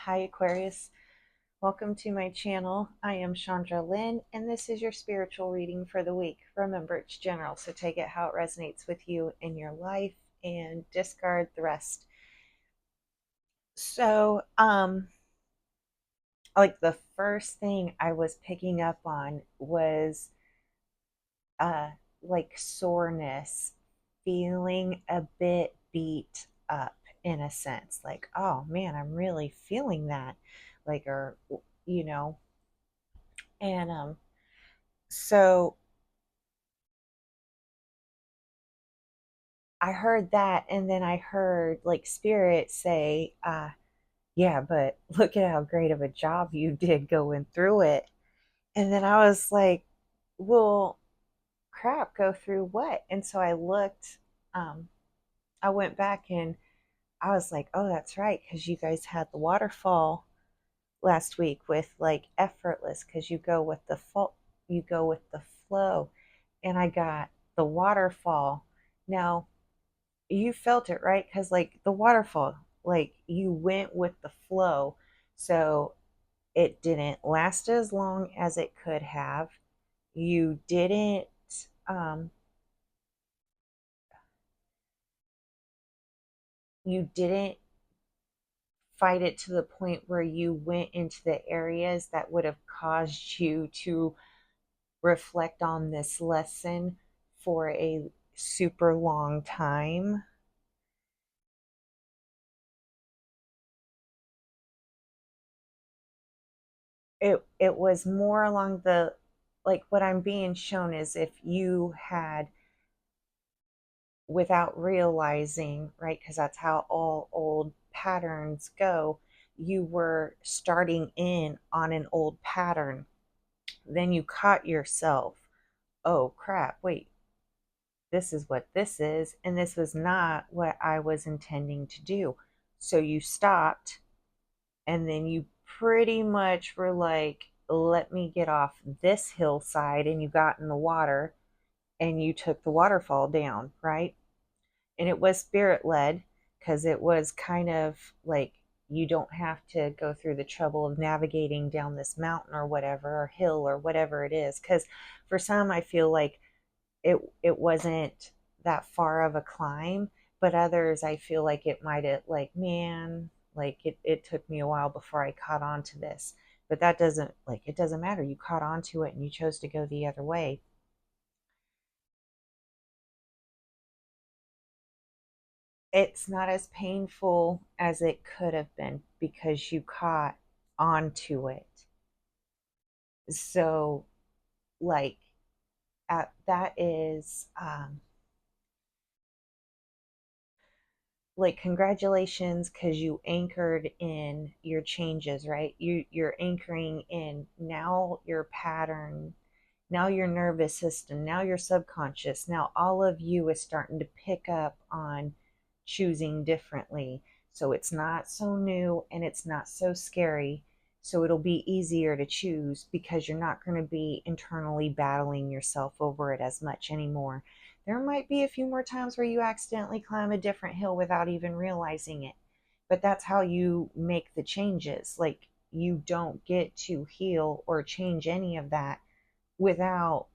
Hi, Aquarius. Welcome to my channel. I am Shandra Lynn, and this is your spiritual reading for the week. Remember, it's general, so take it how it resonates with you in your life and discard the rest. So, like the first thing I was picking up on was uh like soreness, feeling a bit beat up in a sense. Like, oh man, I'm really feeling that. Like, or you know, and so I heard that, and then I heard like spirit say, yeah, but look at how great of a job you did going through it. And then I was like, well, crap, go through what? And so I looked, um, I went back and I was like, oh, that's right, because you guys had the waterfall last week with like effortless, because you go with the flow, and I got the waterfall. Now you felt it, right? Because like the waterfall, like you went with the flow, so it didn't last as long as it could have. You didn't um you didn't fight it to the point where you went into the areas that would have caused you to reflect on this lesson for a super long time. It was more along the, like what I'm being shown is if you had, without realizing, right? Because that's how all old patterns go. You were starting in on an old pattern. Then you caught yourself. Oh crap, wait, this is what this is. And this was not what I was intending to do. So you stopped, and then you pretty much were like, let me get off this hillside. And you got in the water and you took the waterfall down, right? And it was spirit led, because it was kind of like you don't have to go through the trouble of navigating down this mountain or whatever, or hill or whatever it is, because for some I feel like it wasn't that far of a climb, but others I feel like it might have, like, man, like it took me a while before I caught on to this. But that doesn't, like, it doesn't matter, you caught on to it and you chose to go the other way. It's not as painful as it could have been because you caught onto it. So, like, that is, like, congratulations, because you anchored in your changes, right? You're anchoring in now your pattern, now your nervous system, now your subconscious, now all of you is starting to pick up on choosing differently. So it's not so new and it's not so scary. So it'll be easier to choose because you're not going to be internally battling yourself over it as much anymore. There might be a few more times where you accidentally climb a different hill without even realizing it, but that's how you make the changes. Like, you don't get to heal or change any of that without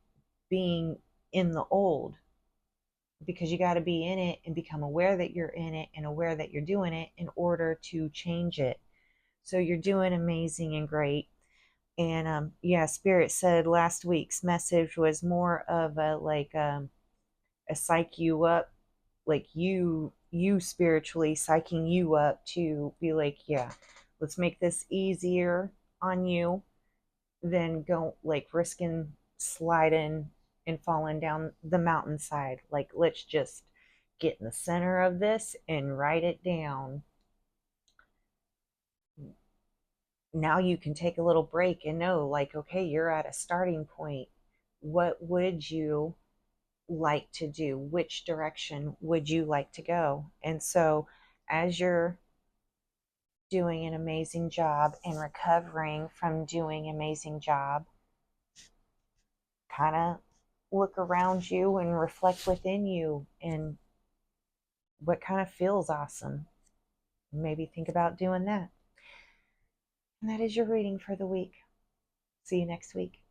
being in the old, because you got to be in it and become aware that you're in it and aware that you're doing it in order to change it. So you're doing amazing and great. And yeah, spirit said last week's message was more of a, like, a psych you up, like you spiritually psyching you up to be like, yeah, let's make this easier on you than go like risking sliding and falling down the mountainside. Like, let's just get in the center of this and write it down. Now you can take a little break and know, like, okay, you're at a starting point. What would you like to do? Which direction would you like to go? And so, as you're doing an amazing job and recovering from doing an amazing job, kind of look around you and reflect within you and what kind of feels awesome. Maybe think about doing that. And that is your reading for the week. See you next week.